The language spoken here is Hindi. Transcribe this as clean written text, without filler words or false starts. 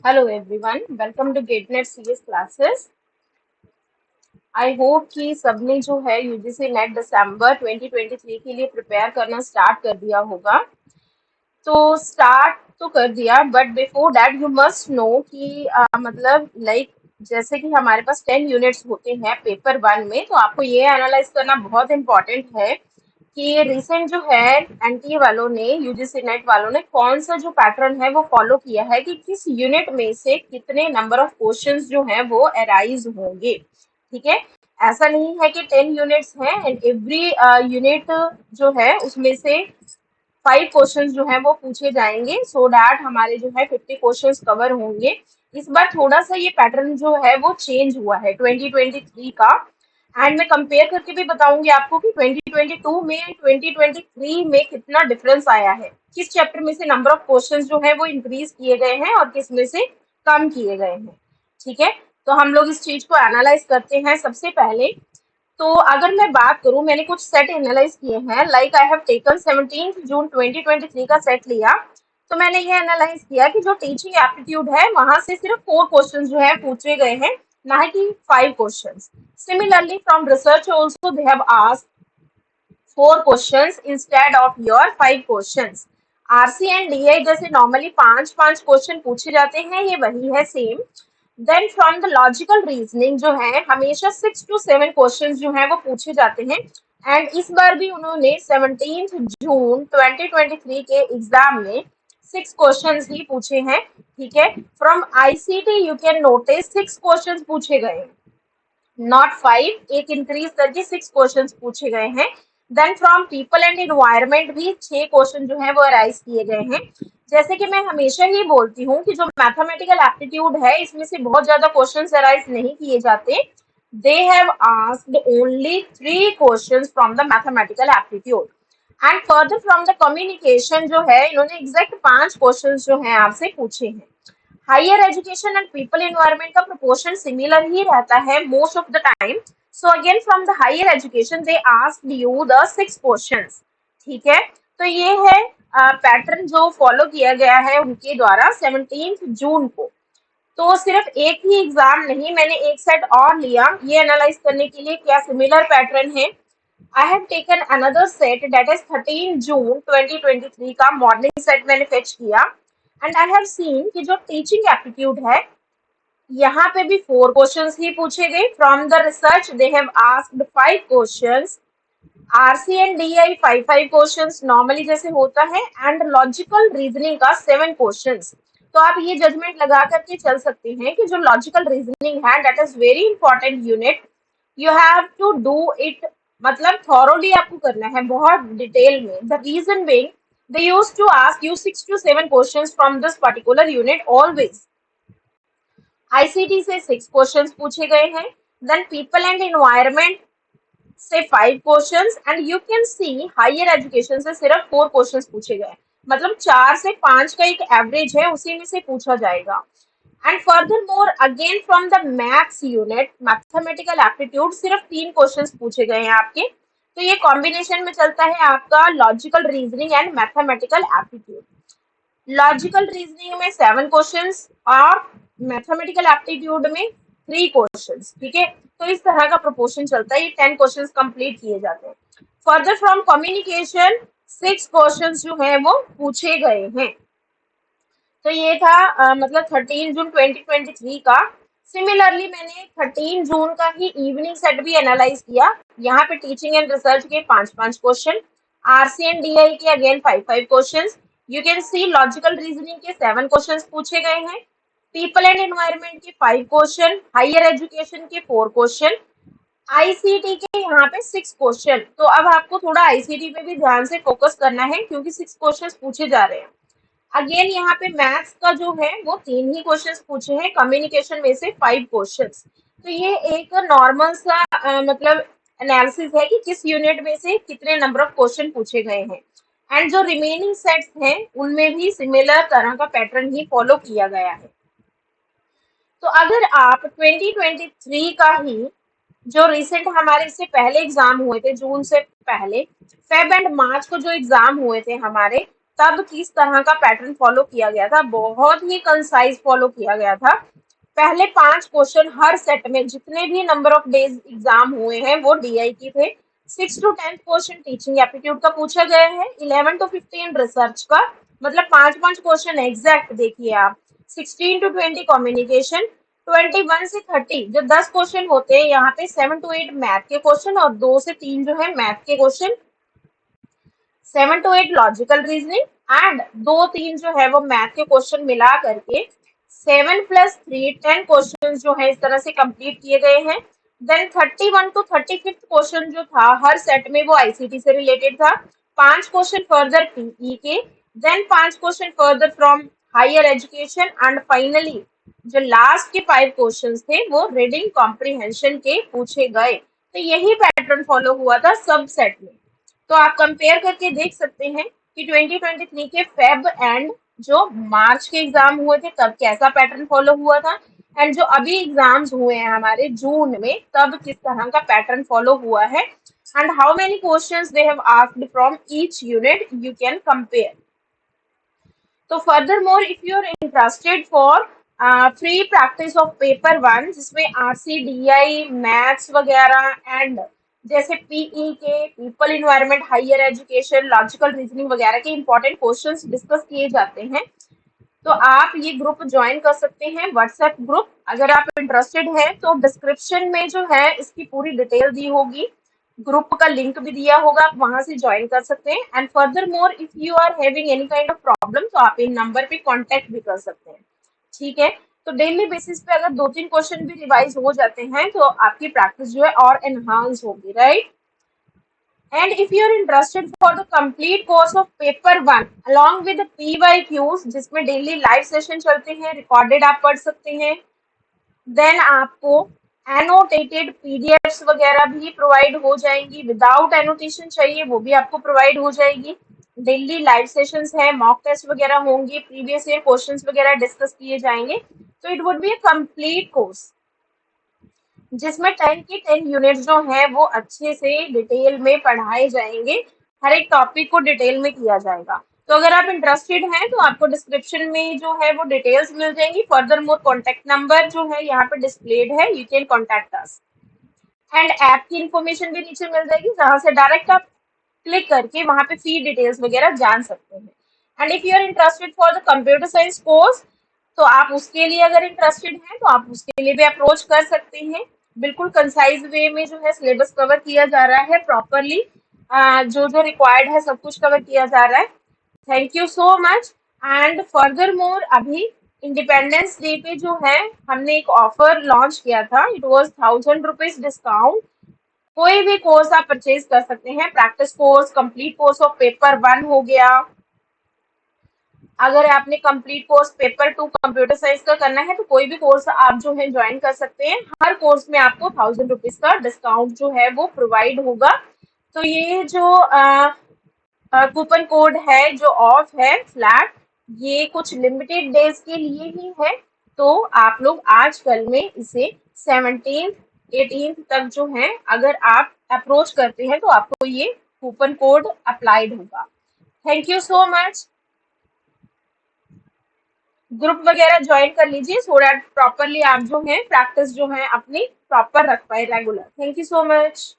Hello everyone, welcome to GATE NET CS classes. I hope कि सबने जो है यूजीसी नेट दिसंबर 2023 के लिए प्रिपेयर करना स्टार्ट कर दिया होगा। तो स्टार्ट तो कर दिया, but before that you must know कि मतलब लाइक जैसे कि हमारे पास 10 यूनिट्स होते हैं पेपर वन में, तो आपको ये एनालाइज करना बहुत इंपॉर्टेंट है कि रिसेंट जो है एनटीए वालों ने, यूजीसी नेट वालों ने कौन सा जो पैटर्न है वो फॉलो किया है कि किस यूनिट में से कितने नंबर ऑफ क्वेश्चंस जो हैं वो अराइज होंगे। ठीक है, ऐसा नहीं है कि 10 यूनिट्स हैं एंड एवरी यूनिट जो है उसमें से 5 क्वेश्चंस जो है वो पूछे जाएंगे, सो दैट हमारे जो है 50 क्वेश्चंस कवर होंगे। इस बार थोड़ा सा ये पैटर्न जो है वो चेंज हुआ है 2023 का। एंड मैं कंपेयर करके भी बताऊंगी आपको कि 2022 में 2023 में कितना डिफरेंस आया है, किस चैप्टर में से नंबर ऑफ क्वेश्चंस जो है वो इंक्रीज किए गए हैं और किस में से कम किए गए हैं। ठीक है, तो हम लोग इस चीज को एनालाइज करते हैं। सबसे पहले तो अगर मैं बात करूं, मैंने कुछ सेट एनालाइज किए हैं, लाइक आई हैव टेकन 17 जून 2023 का सेट लिया। तो मैंने ये एनालाइज किया कि जो टीचिंग एप्टीट्यूड है वहां से सिर्फ 4 क्वेश्चन जो है पूछे गए हैं, ना कि 5 question. Similarly from research also they have asked 4 questions instead of your 5 questions. RC and DI जैसे नॉर्मली 5 5 क्वेश्चन पूछे जाते हैं, ये वही है same. Then from the logical reasoning जो है हमेशा 6 to 7 क्वेश्चन जो है वो पूछे जाते हैं। एंड इस बार भी उन्होंने 17 जून 2023 के एग्जाम में 6 क्वेश्चन ही पूछे हैं। ठीक है, from ICT you can notice 6 question पूछे गए हैं, नॉट 5, एक इंक्रीज करके 6 क्वेश्चन पूछे गए हैं। Then from people and environment भी 6 क्वेश्चन जो है वो अराइज किए गए हैं। जैसे कि मैं हमेशा ही बोलती हूँ कि जो मैथमेटिकल एप्टीट्यूड है इसमें से बहुत ज्यादा क्वेश्चंस अराइज नहीं किए जाते। दे have asked only 3 questions from the mathematical aptitude. And further from the communication जो है इन्होंने एग्जैक्ट 5 क्वेश्चंस जो है आपसे पूछे हैं। Higher education and people environment का प्रोपोर्शन सिमिलर ही रहता है most of the time. So again from the higher education they asked you the 6 questions. ठीक है, तो ये है पैटर्न जो फॉलो किया गया है उनके द्वारा 17 जून को। तो सिर्फ एक ही एग्जाम नहीं, मैंने एक सेट और लिया ये एनालाइज करने के लिए क्या सिमिलर पैटर्न है। I have taken another set that is 13 जून 2023 का मॉर्निंग सेट मैंने फेच किया। एंड आई हैव सीन कि जो टीचिंग एप्टीट्यूड है यहाँ पे भी 4 क्वेश्चंस ही पूछे गए। From the research they have asked 5 questions. RC and DI 5 5 questions normally जैसे होता है। एंड लॉजिकल रीजनिंग का 7 क्वेश्चंस। तो आप ये जजमेंट लगा करके चल सकते हैं कि जो लॉजिकल रीजनिंग है that is very important unit. You have to do it, मतलब थॉरोली आपको करना है, बहुत डिटेल में। The reason being they used to ask you 6 to 7 questions from this particular unit always. ICT से 6 क्वेश्चंस पूछे गए हैं। देन पीपल एंड एनवायरनमेंट से 5 questions. And you can see higher education से सिर्फ 4 क्वेश्चंस पूछे गए, मतलब 4 से 5 का एक एवरेज है, उसी में से पूछा जाएगा। And further more again from the maths unit mathematical aptitude सिर्फ 3 क्वेश्चंस पूछे गए हैं आपके। तो ये कॉम्बिनेशन में चलता है आपका logical reasoning and mathematical aptitude. Logical reasoning में 7 क्वेश्चंस और मैथमेटिकल एप्टीट्यूड में 3 क्वेश्चंस। ठीक है, तो इस तरह का प्रोपोर्शन चलता है, ये 10 क्वेश्चंस कंप्लीट किए जाते हैं। फर्दर फ्रॉम कम्युनिकेशन 6 क्वेश्चंस जो है वो पूछे गए हैं। तो ये था मतलब 13 जून 2023 का। सिमिलरली मैंने 13 जून का ही इवनिंग सेट भी एनालाइज किया। यहाँ पे टीचिंग एंड रिसर्च के 5 5 क्वेश्चन, आरसी एंड डीआई के again 5 5 question. You can C logical reasoning के 7 क्वेश्चन पूछे गए हैं। पीपल एंड एनवायरमेंट के 5 क्वेश्चन, हायर एजुकेशन के 4 क्वेश्चन, आईसीटी के यहाँ पे 6 क्वेश्चन। तो अब आपको थोड़ा आईसीटी पे भी ध्यान से फोकस करना है क्योंकि 6 क्वेश्चन पूछे जा रहे हैं। अगेन यहाँ पे मैथ्स का जो है वो 3 ही क्वेश्चंस पूछे हैं, कम्युनिकेशन में से 5 क्वेश्चंस। तो ये एक नॉर्मल सा मतलब एनालिसिस है कि किस यूनिट में से कितने नंबर ऑफ क्वेश्चन पूछे गए हैं। एंड जो रिमेनिंग सेट्स हैं उनमें भी सिमिलर तरह का पैटर्न ही फॉलो किया गया है। तो अगर आप 2023 का ही जो रिसेंट हमारे इससे पहले एग्जाम हुए थे, जून से पहले फेब एंड मार्च को जो एग्जाम हुए थे हमारे, तब किस तरह का पैटर्न फॉलो किया गया था। बहुत ही कंसाइज फॉलो किया गया था। पहले 5 क्वेश्चन हर सेट में, जितने भी नंबर ऑफ डेज एग्जाम हुए हैं वो डीआई की थे। 6 to 10 क्वेश्चन टीचिंग एप्टीट्यूड का पूछा गया है, 11 to 15 रिसर्च का, मतलब 5 5 क्वेश्चन एग्जैक्ट। देखिए आप, 16 to 20 कम्युनिकेशन, 21 से 30 जो 10 क्वेश्चन होते हैं यहाँ पे 7 to 8 मैथ के क्वेश्चन और 2 से 3 जो है मैथ के question, 7 to 8 logical reasoning and 2 3 जो है वो मैथ के क्वेश्चन मिला करके 7+3 10 क्वेश्चन जो है इस तरह से कंप्लीट किए गए हैं। देन 31 to 35 क्वेश्चन जो था हर सेट में वो आईसीटी से रिलेटेड था। 5 क्वेश्चन फर्दर पीई के, then 5 question further from higher education and finally जो लास्ट के 5 क्वेश्चन थे वो रीडिंग कॉम्प्रिहेंशन के पूछे गए। तो यही पैटर्न फॉलो हुआ था सब सेट में। तो आप कंपेयर करके देख सकते हैं कि 2023 के फेब एंड जो मार्च के एग्जाम हुए थे तब कैसा पैटर्न फॉलो हुआ था, एंड जो अभी एग्जाम्स हुए हैं हमारे जून में तब किस तरह का पैटर्न फॉलो हुआ है, and how many questions they have asked from each unit, you can compare. तो further more if you are interested for free practice of paper 1 जिसमें आरसी डीआई मैथ्स वगैरह एंड जैसे पीई के people environment higher education logical reasoning वगैरह के इंपॉर्टेंट क्वेश्चंस डिस्कस किए जाते हैं, तो आप ये ग्रुप ज्वाइन कर सकते हैं, व्हाट्सएप ग्रुप। अगर आप इंटरेस्टेड हैं तो डिस्क्रिप्शन में जो है इसकी पूरी डिटेल दी होगी, ग्रुप का लिंक भी दिया होगा, आप वहां से ज्वाइन कर सकते हैं। And further more if you are having any kind of problem तो आप इन नंबर पे कांटेक्ट भी कर सकते हैं। ठीक है, तो डेली बेसिस पे अगर 2 3 क्वेश्चन भी रिवाइज हो जाते हैं तो आपकी प्रैक्टिस जो है और एनहांस होगी, right. And if you are interested for the complete course of paper 1 along with the PYQs जिसमें डेली लाइव सेशन चलते हैं, रिकॉर्डेड आप पढ़ सकते हैं, देन आपको एनोटेटेड पीडीएफ्स वगैरह भी प्रोवाइड हो जाएंगी, विदाउट एनोटेशन चाहिए वो भी आपको प्रोवाइड हो जाएगी। डेली लाइव सेशंस है, मॉक टेस्ट वगैरह होंगे, प्रीवियस ईयर क्वेश्चंस वगैरह डिस्कस किए जाएंगे। तो it would be a complete course जिसमें 10 की 10 यूनिट जो है वो अच्छे से डिटेल में पढ़ाए जाएंगे, हर एक टॉपिक को डिटेल में किया जाएगा। तो अगर आप इंटरेस्टेड हैं तो आपको डिस्क्रिप्शन में जो है वो डिटेल्स मिल जाएंगी। फर्दर मोर कॉन्टेक्ट नंबर जो है यहाँ पे डिस्प्लेड है, you can contact us. And app की इंफॉर्मेशन भी नीचे मिल जाएगी जहां से डायरेक्ट आप क्लिक करके वहां पे फी डिटेल्स वगैरह जान सकते हैं। And if you are interested for the computer science course तो आप उसके लिए अगर इंटरेस्टेड हैं तो आप उसके लिए भी अप्रोच कर सकते हैं। बिल्कुल कंसाइज वे में जो है सिलेबस कवर किया जा रहा है प्रॉपरली, जो जो रिक्वायर्ड है सब कुछ कवर किया जा रहा है। Thank you so much. And further मोर अभी इंडिपेंडेंस डे पे जो है हमने एक ऑफर लॉन्च किया था, इट वॉज 1000 रुपीज डिस्काउंट। कोई भी कोर्स आप परचेज कर सकते हैं, practice course, complete course of paper 1 हो गया। अगर आपने complete course paper 2 computer science का करना है तो कोई भी कोर्स आप जो है ज्वाइन कर सकते हैं। हर कोर्स में आपको 1000 रुपीज का डिस्काउंट जो है वो प्रोवाइड होगा। तो ये जो कूपन कोड है जो ऑफ है फ्लैट, ये कुछ लिमिटेड डेज के लिए ही है। तो आप लोग आजकल में इसे 17 18 तक जो है अगर आप अप्रोच करते हैं तो आपको ये कूपन कोड अप्लाइड होगा। Thank you so much. Group वगैरह ज्वाइन कर लीजिए सो दैट प्रॉपरली आप जो है प्रैक्टिस जो है अपनी प्रॉपर रख पाए regular. Thank you so much.